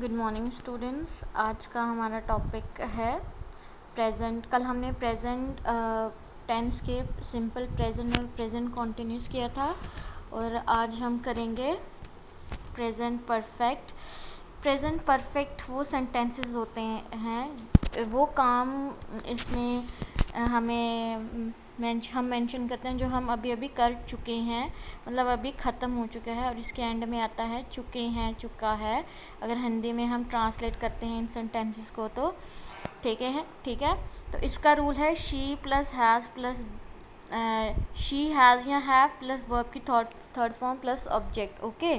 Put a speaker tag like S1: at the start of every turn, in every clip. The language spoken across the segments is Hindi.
S1: Good morning students. आज का हमारा टॉपिक है प्रेजेंट। कल हमने प्रेजेंट टेंस के सिंपल प्रेजेंट और प्रेजेंट कॉन्टिन्यूस किया था और आज हम करेंगे प्रेजेंट परफेक्ट। प्रेजेंट परफेक्ट वो सेंटेंसेस होते हैं, वो काम इसमें हमें हम मेंशन करते हैं जो हम अभी अभी कर चुके हैं, मतलब अभी ख़त्म हो चुका है और इसके एंड में आता है चुके हैं, चुका है। अगर हिंदी में हम ट्रांसलेट करते हैं इन सेंटेंसेस को तो ठीक है। तो इसका रूल है she plus has plus she has या हैव प्लस वर्ब की third form plus object. Okay,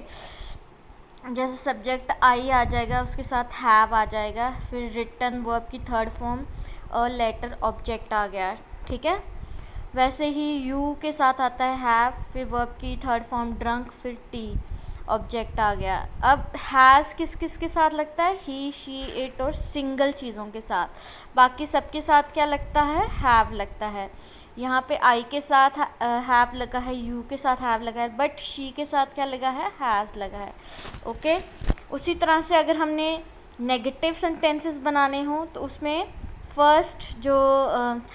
S1: जैसे सब्जेक्ट आई आ जाएगा, उसके साथ हैव आ जाएगा, फिर रिटन वर्ब की थर्ड फॉर्म और लेटर ऑब्जेक्ट आ गया। ठीक है, वैसे ही यू के साथ आता है हैव, फिर वर्ब की थर्ड फॉर्म ड्रंक, फिर टी ऑब्जेक्ट आ गया। अब हैज़ किस किस के साथ लगता है? ही, शी, इट और सिंगल चीज़ों के साथ। बाकी सबके साथ क्या लगता है? हैव लगता है। यहाँ पे आई के साथ हैव लगा है, यू के साथ हैव लगा है, बट शी के साथ क्या लगा है? हैज़ लगा है। ओके, उसी तरह से अगर हमने नेगेटिव सेंटेंसेस बनाने हों तो उसमें फर्स्ट जो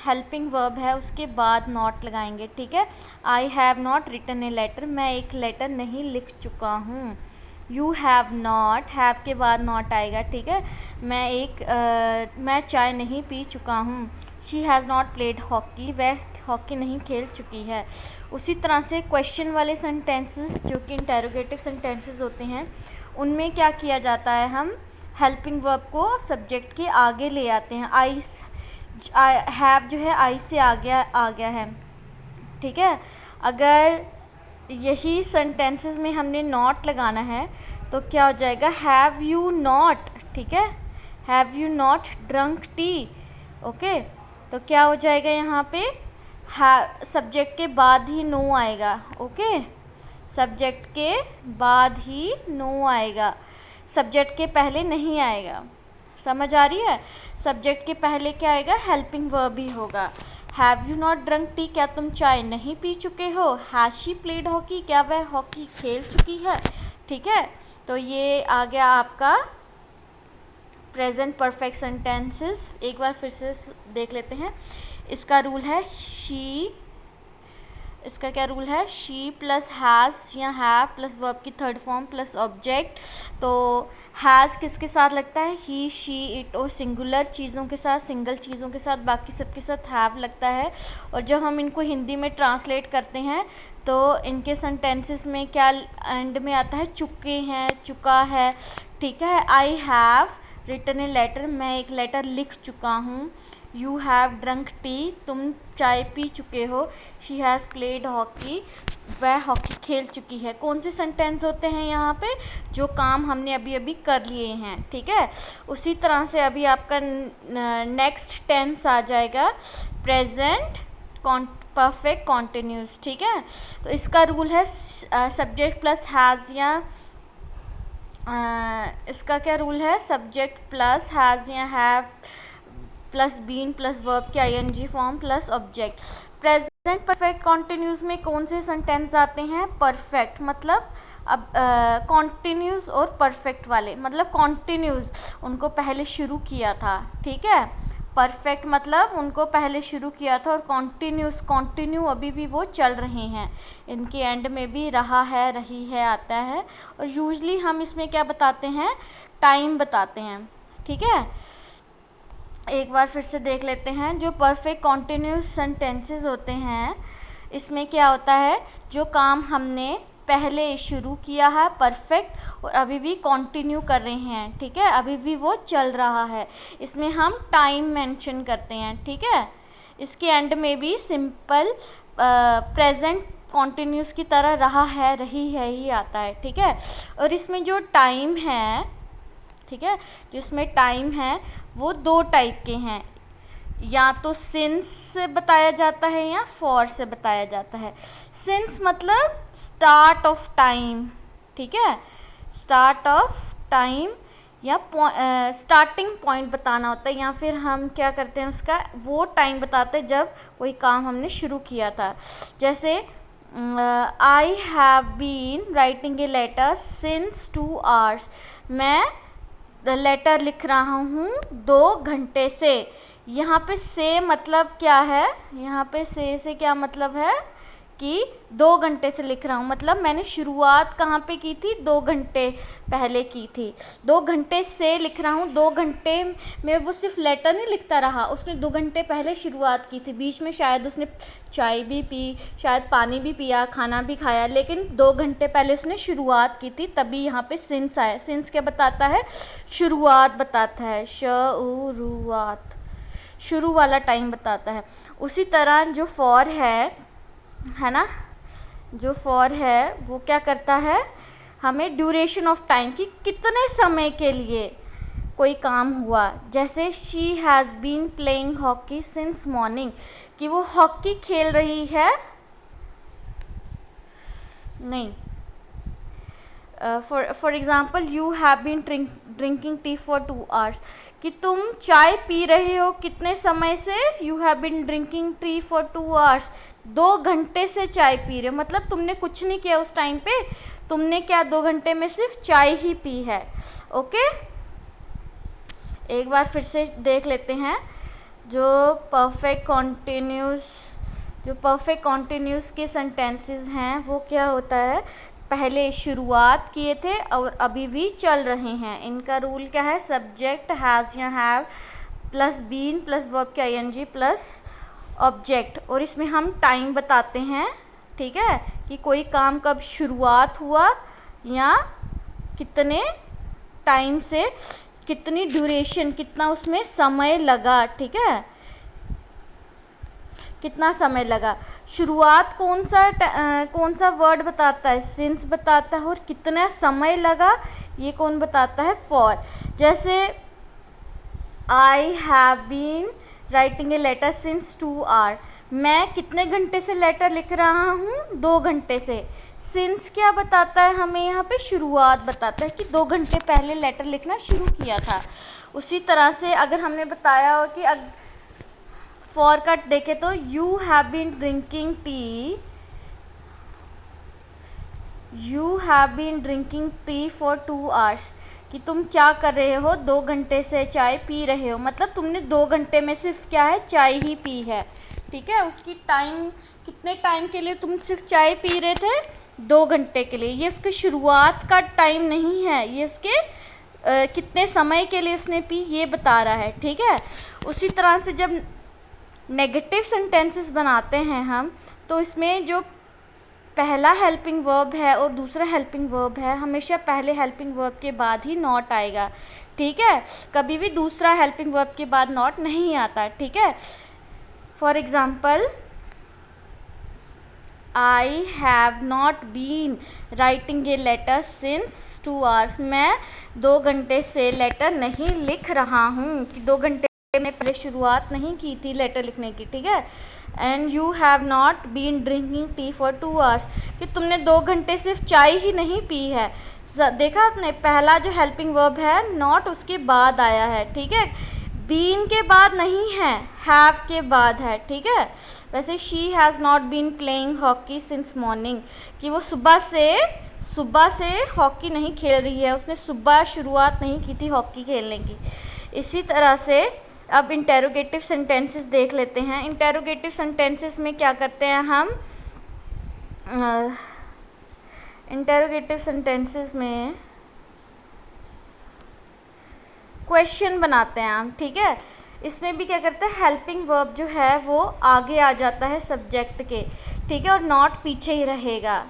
S1: हेल्पिंग वर्ब है उसके बाद नॉट लगाएंगे। ठीक है, I have not written a letter, मैं एक लेटर नहीं लिख चुका हूँ। यू हैव नॉट, हैव के बाद नॉट आएगा। ठीक है, मैं चाय नहीं पी चुका हूँ। She has not played hockey, वह हॉकी नहीं खेल चुकी है। उसी तरह से क्वेश्चन वाले सेंटेंसेस जो कि इंटेरोगेटिव सेंटेंसेस होते हैं उनमें क्या किया जाता है, हम हेल्पिंग वर्ब को सब्जेक्ट के आगे ले आते हैं। आई हैव जो है आई से आ गया है। ठीक है, अगर यही सेंटेंसेस में हमने नॉट लगाना है तो क्या हो जाएगा? Have you not. ठीक है, have you not drunk T. Okay, तो क्या हो जाएगा यहाँ पे? सब्जेक्ट के बाद ही नो आएगा। ओके, सब्जेक्ट के बाद ही नो आएगा, सब्जेक्ट के पहले नहीं आएगा। समझ आ रही है? सब्जेक्ट के पहले क्या आएगा? हेल्पिंग वर्ब ही होगा। Have you not drunk T, क्या तुम चाय नहीं पी चुके हो? हैज़ शी प्लेड हॉकी, क्या वह हॉकी खेल चुकी है? ठीक है, तो ये आ गया आपका प्रेजेंट परफेक्ट सेंटेंसेस। एक बार फिर से देख लेते हैं। इसका रूल है इसका क्या रूल है? शी प्लस हैज़ या हैव प्लस वर्ब की थर्ड फॉर्म प्लस ऑब्जेक्ट। तो हैज़ किसके साथ लगता है? ही, शी, इट और सिंगुलर चीज़ों के साथ, सिंगल चीज़ों के साथ, बाकी सबके साथ हैव लगता है। और जब हम इनको हिंदी में ट्रांसलेट करते हैं तो इनके सेंटेंसेस में क्या एंड में आता है? चुके हैं, चुका है। ठीक है, I have written a letter, मैं एक लेटर लिख चुका हूँ। यू हैव ड्रंक टी, तुम चाय पी चुके हो। शी हैज़ प्लेड हॉकी, वह हॉकी खेल चुकी है। कौन से सेंटेंस होते हैं यहाँ पे? जो काम हमने अभी अभी कर लिए हैं। ठीक है, उसी तरह से अभी आपका नेक्स्ट टेंस आ जाएगा प्रेजेंट परफेक्ट कॉन्टिन्यूस। ठीक है, तो इसका रूल है सब्जेक्ट प्लस हैज़ या इसका क्या रूल है? सब्जेक्ट प्लस हैज़ या have plus been plus verb की ING form plus object. Present perfect continuous में कौन से सेंटेंस आते हैं? परफेक्ट, मतलब अब कॉन्टिन्यूस और परफेक्ट वाले, मतलब कॉन्टिन्यूस उनको पहले शुरू किया था। ठीक है, परफेक्ट मतलब उनको पहले शुरू किया था और कॉन्टिन्यू अभी भी वो चल रहे हैं, इनके एंड में भी रहा है, रही है आता है। और यूजली हम इसमें क्या बताते हैं? टाइम बताते हैं। ठीक है, एक बार फिर से देख लेते हैं। जो परफेक्ट कॉन्टिन्यूस सेंटेंसेस होते हैं इसमें क्या होता है? जो काम हमने पहले शुरू किया है परफेक्ट और अभी भी कंटिन्यू कर रहे हैं। ठीक है, अभी भी वो चल रहा है, इसमें हम टाइम मेंशन करते हैं। ठीक है, इसके एंड में भी सिंपल प्रेजेंट कॉन्टिन्यूस की तरह रहा है, रही है ही आता है। ठीक है, और इसमें जो टाइम है, ठीक है, जिसमें टाइम है वो दो टाइप के हैं, या तो सिंस से बताया जाता है या फॉर से बताया जाता है। सिंस मतलब स्टार्ट ऑफ टाइम। ठीक है, स्टार्ट ऑफ टाइम या स्टार्टिंग पॉइंट बताना होता है, या फिर हम क्या करते हैं उसका वो टाइम बताते हैं जब कोई काम हमने शुरू किया था। जैसे I have been writing a letter since 2 hours, मैं लेटर लिख रहा हूँ 2 घंटे से। यहाँ पे से मतलब क्या है, यहाँ पे से क्या मतलब है कि 2 घंटे से लिख रहा हूँ, मतलब मैंने शुरुआत कहाँ पे की थी, 2 घंटे पहले की थी। 2 घंटे से लिख रहा हूँ, 2 घंटे में वो सिर्फ लेटर नहीं लिखता रहा, उसने 2 घंटे पहले शुरुआत की थी। बीच में शायद उसने चाय भी पी, शायद पानी भी पिया, खाना भी खाया, लेकिन 2 घंटे पहले उसने शुरुआत की थी, तभी यहाँ पे सिंस आया। सिंस क्या बताता है, शुरुआत बताता है, शुरुआत, शुरू वाला टाइम बताता है। उसी तरह जो फॉर है ना, जो फॉर है वो क्या करता है, हमें ड्यूरेशन ऑफ टाइम कि कितने समय के लिए कोई काम हुआ। जैसे she has been playing hockey since morning, कि वो हॉकी खेल रही है, नहीं, for example you have been drinking tea for 2 hours, कि तुम चाय पी रहे हो कितने समय से, you have been drinking tea for 2 hours, 2 घंटे से चाय पी रहे हो, मतलब तुमने कुछ नहीं किया उस टाइम पे, तुमने क्या 2 घंटे में सिर्फ चाय ही पी है। ओके, एक बार फिर से देख लेते हैं। जो परफेक्ट कॉन्टिन्यूस के सेंटेंसेस हैं वो क्या होता है, पहले शुरुआत किए थे और अभी भी चल रहे हैं। इनका रूल क्या है, सब्जेक्ट हैज़ या have plus been plus verb के आईएनजी प्लस ऑब्जेक्ट, और इसमें हम टाइम बताते हैं, ठीक है, कि कोई काम कब शुरुआत हुआ या कितने टाइम से, कितनी ड्यूरेशन, कितना उसमें समय लगा, ठीक है, कितना समय लगा। शुरुआत कौन सा वर्ड बताता है, सिंस बताता है, और कितना समय लगा ये कौन बताता है, फॉर। जैसे I have been writing a letter since 2 hours, मैं कितने घंटे से लेटर लिख रहा हूँ, 2 घंटे से। सिंस क्या बताता है हमें, यहाँ पे शुरुआत बताता है कि 2 घंटे पहले लेटर लिखना शुरू किया था। उसी तरह से अगर हमने बताया हो कि फॉर का देखे तो you have been drinking tea for 2 hours, कि तुम क्या कर रहे हो, 2 घंटे से चाय पी रहे हो, मतलब तुमने 2 घंटे में सिर्फ क्या है, चाय ही पी है, ठीक है। उसकी टाइम, कितने टाइम के लिए तुम सिर्फ चाय पी रहे थे, 2 घंटे के लिए। ये उसके शुरुआत का टाइम नहीं है, ये उसके कितने समय के लिए उसने पी ये बता रहा है, ठीक है। उसी तरह से जब नेगेटिव सेंटेंसेस बनाते हैं हम, तो इसमें जो पहला हेल्पिंग वर्ब है और दूसरा हेल्पिंग वर्ब है, हमेशा पहले हेल्पिंग वर्ब के बाद ही नॉट आएगा, ठीक है। कभी भी दूसरा हेल्पिंग वर्ब के बाद नॉट नहीं आता, ठीक है। For example, I have not been writing a letter since 2 hours, मैं 2 घंटे से लेटर नहीं लिख रहा हूँ, कि 2 घंटे में पहले शुरुआत नहीं की थी लेटर लिखने की, ठीक है। And you have not been drinking tea for 2 hours, कि तुमने 2 घंटे सिर्फ चाय ही नहीं पी है। देखा आपने, पहला जो हेल्पिंग वर्ब है नॉट उसके बाद आया है, ठीक है, बीन के बाद नहीं है, हैव के बाद है, ठीक है। वैसे she has not been playing hockey since morning, कि वो सुबह से हॉकी नहीं खेल रही है, उसने सुबह शुरुआत नहीं की थी हॉकी खेलने की। इसी तरह से अब इंटेरोगेटिव सेंटेंसेस देख लेते हैं। इंटेरोगेटिव सेंटेंसेस में क्या करते हैं हम, इंटेरोगेटिव सेंटेंसेस में क्वेश्चन बनाते हैं हम, ठीक है। इसमें भी क्या करते हैं, हेल्पिंग वर्ब जो है वो आगे आ जाता है सब्जेक्ट के, ठीक है, और नॉट पीछे ही रहेगा।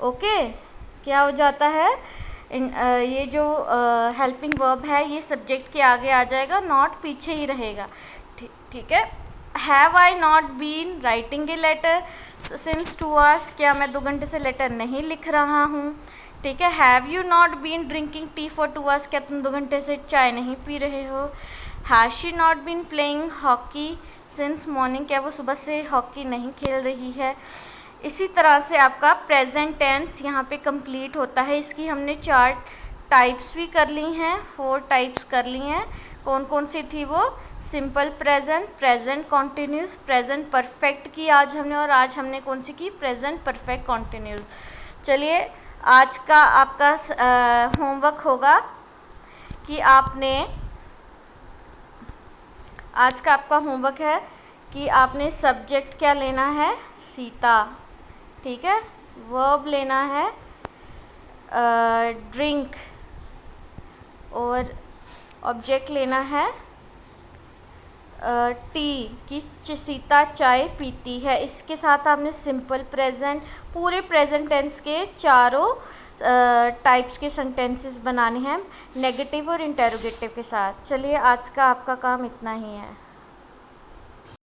S1: ओके, क्या हो जाता है, ये जो हेल्पिंग वर्ब है ये सब्जेक्ट के आगे आ जाएगा, नॉट पीछे ही रहेगा, ठीक है। Have I not been writing a letter since 2 hours, क्या मैं 2 घंटे से लेटर नहीं लिख रहा हूँ, ठीक है। Have you not been drinking tea for 2 hours, क्या तुम 2 घंटे से चाय नहीं पी रहे हो। Has she not been playing hockey since morning, क्या वो सुबह से हॉकी नहीं खेल रही है। इसी तरह से आपका प्रेजेंट टेंस यहाँ पे कंप्लीट होता है। इसकी हमने 4 टाइप्स भी कर ली हैं, 4 टाइप्स कर ली हैं। कौन कौन सी थी वो, simple present, present continuous, present perfect की आज हमने, और आज हमने कौन सी की, प्रेजेंट परफेक्ट कॉन्टिन्यूस। चलिए, आज का आपका होमवर्क होगा कि आपने आज का आपका होमवर्क है कि आपने सब्जेक्ट क्या लेना है, सीता, ठीक है। वर्ब लेना है ड्रिंक और ऑब्जेक्ट लेना है टी, कि सीता चाय पीती है। इसके साथ आपने सिंपल प्रेजेंट, पूरे प्रेजेंट टेंस के चारों टाइप्स के सेंटेंसेस बनाने हैं नेगेटिव और इंटेरोगेटिव के साथ। चलिए आज का आपका काम इतना ही है।